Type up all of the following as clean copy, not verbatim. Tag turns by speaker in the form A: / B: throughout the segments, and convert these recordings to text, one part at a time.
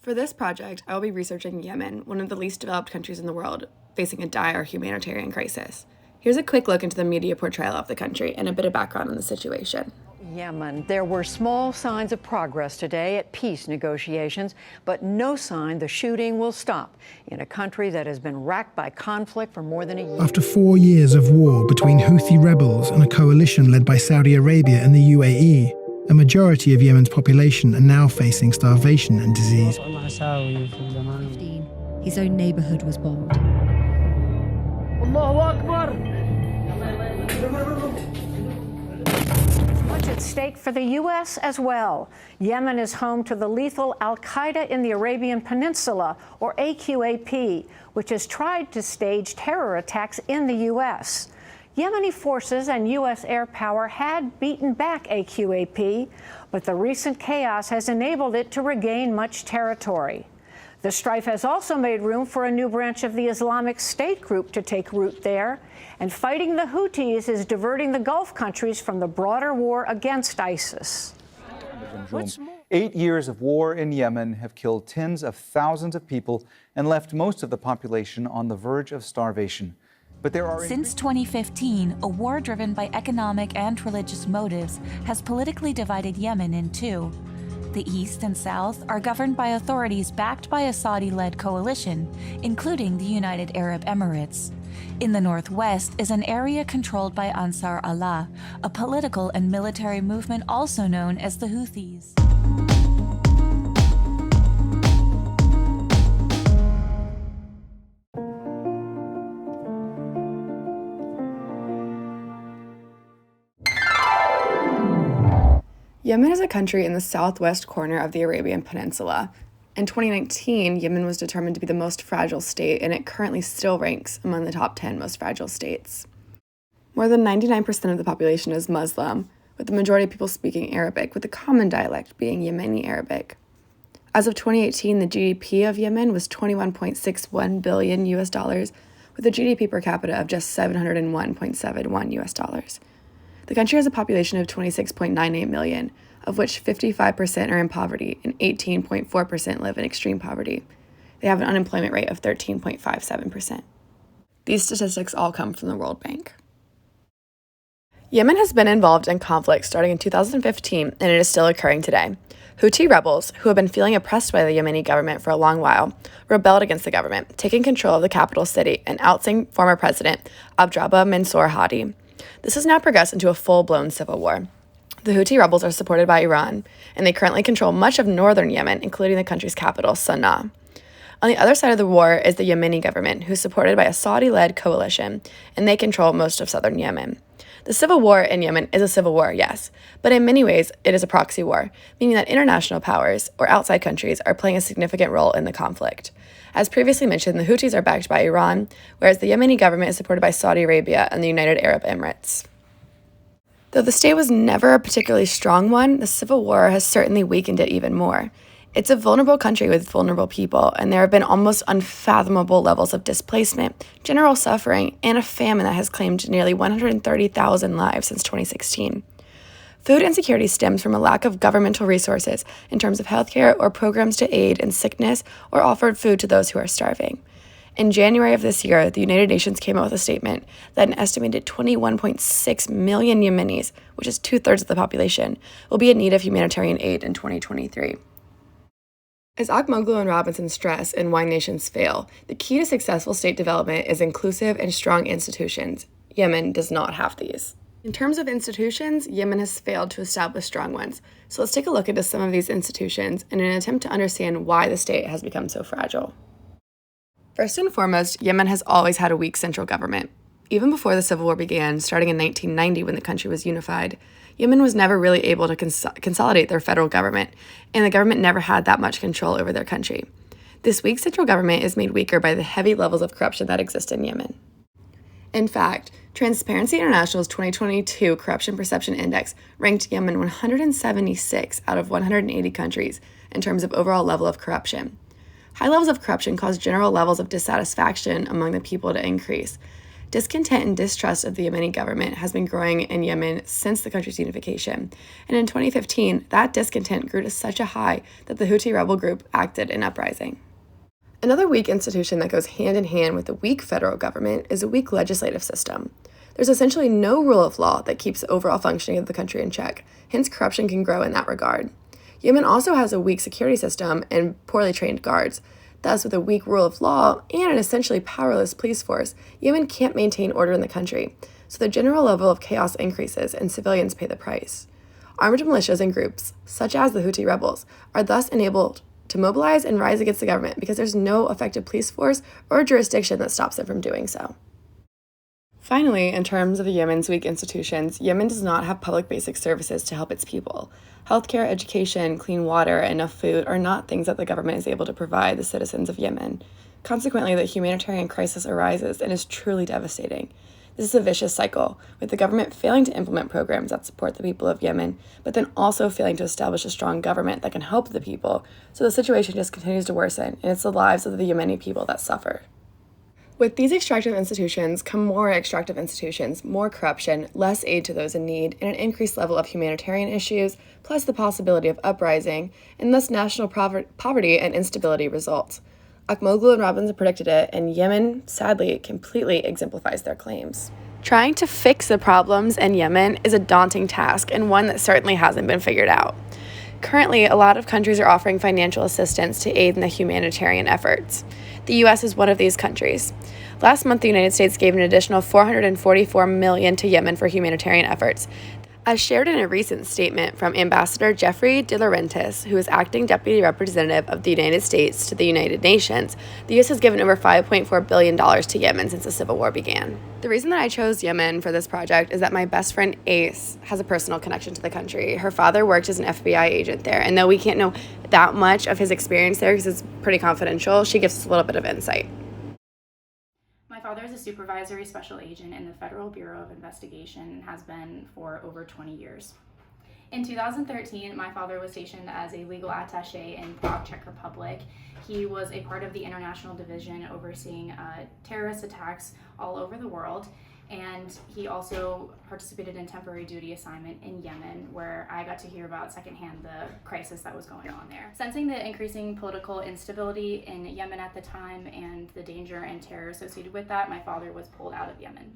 A: For this project, I will be researching Yemen, one of the least developed countries in the world, facing a dire humanitarian crisis. Here's a quick look into the media portrayal of the country and a bit of background on the situation.
B: Yemen. There were small signs of progress today at peace negotiations, but no sign the shooting will stop in a country that has been racked by conflict for more than a year.
C: After 4 years of war between Houthi rebels and a coalition led by Saudi Arabia and the UAE, a majority of Yemen's population are now facing starvation and disease.
D: His own neighborhood was bombed.
B: Much at stake for the U.S. as well. Yemen is home to the lethal Al-Qaeda in the Arabian Peninsula, or AQAP, which has tried to stage terror attacks in the U.S. Yemeni forces and U.S. air power had beaten back AQAP, but the recent chaos has enabled it to regain much territory. The strife has also made room for a new branch of the Islamic State group to take root there, and fighting the Houthis is diverting the Gulf countries from the broader war against ISIS.
E: 8 years of war in Yemen have killed tens of thousands of people and left most of the population on the verge of starvation. But there are
F: Since 2015, a war driven by economic and religious motives has politically divided Yemen in two. The East and South are governed by authorities backed by a Saudi-led coalition, including the United Arab Emirates. In the Northwest is an area controlled by Ansar Allah, a political and military movement also known as the Houthis.
A: Yemen is a country in the southwest corner of the Arabian Peninsula. In 2019, Yemen was determined to be the most fragile state, and it currently still ranks among the top 10 most fragile states. More than 99% of the population is Muslim, with the majority of people speaking Arabic, with the common dialect being Yemeni Arabic. As of 2018, the GDP of Yemen was $21.61 billion US dollars, with a GDP per capita of just $701.71 US dollars. The country has a population of 26.98 million, of which 55% are in poverty and 18.4% live in extreme poverty. They have an unemployment rate of 13.57%. These statistics all come from the World Bank. Yemen has been involved in conflict starting in 2015, and it is still occurring today. Houthi rebels, who have been feeling oppressed by the Yemeni government for a long while, rebelled against the government, taking control of the capital city and ousting former president Abdrabbuh Mansour Hadi. This has now progressed into a full-blown civil war. The Houthi rebels are supported by Iran, and they currently control much of northern Yemen, including the country's capital, Sana'a. On the other side of the war is the Yemeni government, who's supported by a Saudi-led coalition, and they control most of southern Yemen. The civil war in Yemen is a civil war, yes, but in many ways it is a proxy war, meaning that international powers, or outside countries, are playing a significant role in the conflict. As previously mentioned, the Houthis are backed by Iran, whereas the Yemeni government is supported by Saudi Arabia and the United Arab Emirates. Though the state was never a particularly strong one, the civil war has certainly weakened it even more. It's a vulnerable country with vulnerable people, and there have been almost unfathomable levels of displacement, general suffering, and a famine that has claimed nearly 130,000 lives since 2016. Food insecurity stems from a lack of governmental resources in terms of healthcare or programs to aid in sickness or offered food to those who are starving. In January of this year, the United Nations came out with a statement that an estimated 21.6 million Yemenis, which is 2/3 of the population, will be in need of humanitarian aid in 2023. As Akmoglu and Robinson stress in Why Nations Fail, the key to successful state development is inclusive and strong institutions. Yemen does not have these. In terms of institutions, Yemen has failed to establish strong ones. So let's take a look into some of these institutions in an attempt to understand why the state has become so fragile. First and foremost, Yemen has always had a weak central government. Even before the Civil War began, starting in 1990 when the country was unified, Yemen was never really able to consolidate their federal government, and the government never had that much control over their country. This weak central government is made weaker by the heavy levels of corruption that exist in Yemen. In fact, Transparency International's 2022 Corruption Perception Index ranked Yemen 176 out of 180 countries in terms of overall level of corruption. High levels of corruption cause general levels of dissatisfaction among the people to increase. Discontent and distrust of the Yemeni government has been growing in Yemen since the country's unification, and in 2015, that discontent grew to such a high that the Houthi rebel group acted in uprising. Another weak institution that goes hand in hand with the weak federal government is a weak legislative system. There's essentially no rule of law that keeps the overall functioning of the country in check, hence corruption can grow in that regard. Yemen also has a weak security system and poorly trained guards. Thus, with a weak rule of law and an essentially powerless police force, Yemen can't maintain order in the country, so the general level of chaos increases and civilians pay the price. Armed militias and groups, such as the Houthi rebels, are thus enabled to mobilize and rise against the government because there's no effective police force or jurisdiction that stops them from doing so. Finally, in terms of Yemen's weak institutions, Yemen does not have public basic services to help its people. Healthcare, education, clean water, and enough food are not things that the government is able to provide the citizens of Yemen. Consequently, the humanitarian crisis arises and is truly devastating. This is a vicious cycle, with the government failing to implement programs that support the people of Yemen, but then also failing to establish a strong government that can help the people, so the situation just continues to worsen, and it's the lives of the Yemeni people that suffer. With these extractive institutions come more extractive institutions, more corruption, less aid to those in need, and an increased level of humanitarian issues, plus the possibility of uprising, and thus national poverty and instability result. Akmoglu and Robbins predicted it, and Yemen, sadly, completely exemplifies their claims. Trying to fix the problems in Yemen is a daunting task, and one that certainly hasn't been figured out. Currently, a lot of countries are offering financial assistance to aid in the humanitarian efforts. The U.S. is one of these countries. Last month, the United States gave an additional $444 million to Yemen for humanitarian efforts. As shared in a recent statement from Ambassador Jeffrey De Laurentiis, who is acting Deputy Representative of the United States to the United Nations, the U.S. has given over $5.4 billion to Yemen since the civil war began. The reason that I chose Yemen for this project is that my best friend Ace has a personal connection to the country. Her father worked as an FBI agent there, and though we can't know that much of his experience there because it's pretty confidential, she gives us a little bit of insight.
G: My father is a supervisory special agent in the Federal Bureau of Investigation and has been for over 20 years. In 2013, my father was stationed as a legal attaché in Prague, Czech Republic. He was a part of the international division overseeing terrorist attacks all over the world, and he also participated in temporary duty assignment in Yemen, where I got to hear about secondhand the crisis that was going on there. Sensing the increasing political instability in Yemen at the time and the danger and terror associated with that, my father was pulled out of Yemen.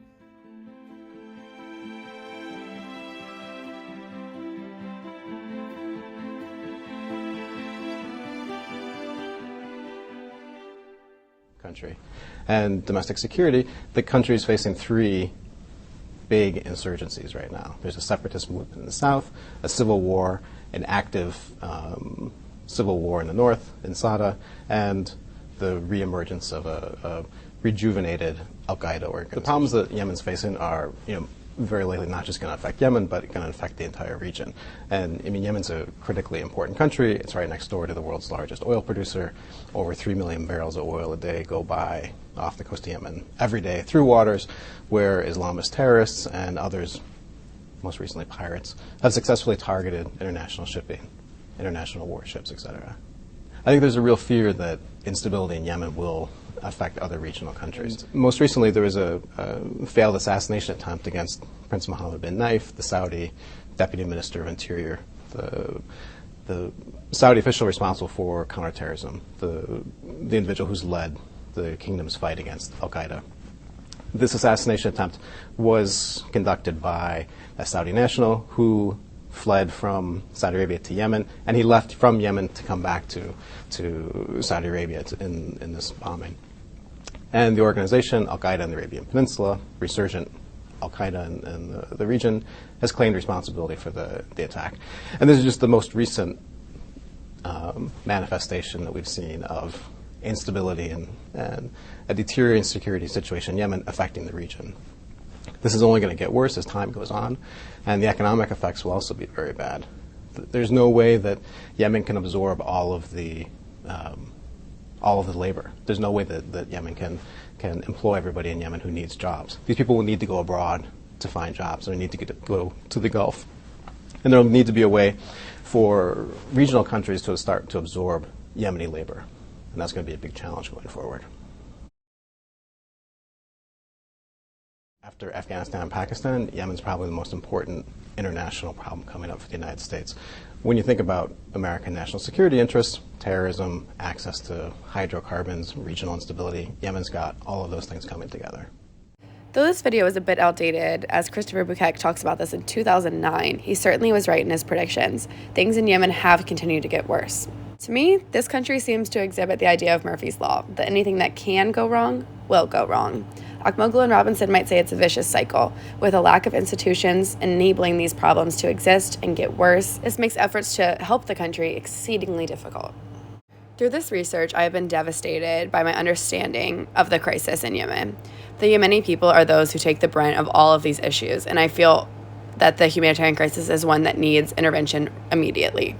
H: Country. And domestic security, the country is facing three big insurgencies right now. There's a separatist movement in the south, a civil war, an active civil war in the north, in Sada, and the reemergence of a rejuvenated al-Qaeda organization. The problems that Yemen's facing are, very likely not just going to affect Yemen, but going to affect the entire region. And I mean, Yemen's a critically important country. It's right next door to the world's largest oil producer. Over 3 million barrels of oil a day go by off the coast of Yemen every day through waters where Islamist terrorists and others, most recently pirates, have successfully targeted international shipping, international warships, etc. I think there's a real fear that instability in Yemen will affect other regional countries. Most recently, there was a failed assassination attempt against Prince Mohammed bin Naif, the Saudi Deputy Minister of Interior, the Saudi official responsible for counterterrorism, the individual who's led the kingdom's fight against al-Qaeda. This assassination attempt was conducted by a Saudi national who fled from Saudi Arabia to Yemen, and he left from Yemen to come back to Saudi Arabia in this bombing. And the organization, al-Qaeda in the Arabian Peninsula, resurgent al-Qaeda in the region, has claimed responsibility for the attack. And this is just the most recent manifestation that we've seen of instability and a deteriorating security situation in Yemen affecting the region. This is only going to get worse as time goes on, and the economic effects will also be very bad. There's no way that Yemen can absorb all of the labor. There's no way that Yemen can employ everybody in Yemen who needs jobs. These people will need to go abroad to find jobs, and they need to go to the Gulf. And there will need to be a way for regional countries to start to absorb Yemeni labor, and that's going to be a big challenge going forward. After Afghanistan and Pakistan, Yemen's probably the most important international problem coming up for the United States. When you think about American national security interests, terrorism, access to hydrocarbons, regional instability, Yemen's got all of those things coming together.
A: Though this video is a bit outdated, as Christopher Bukek talks about this in 2009, he certainly was right in his predictions. Things in Yemen have continued to get worse. To me, this country seems to exhibit the idea of Murphy's Law, that anything that can go wrong will go wrong. Akmoglu and Robinson might say it's a vicious cycle, with a lack of institutions enabling these problems to exist and get worse. This makes efforts to help the country exceedingly difficult. Through this research, I have been devastated by my understanding of the crisis in Yemen. The Yemeni people are those who take the brunt of all of these issues, and I feel that the humanitarian crisis is one that needs intervention immediately.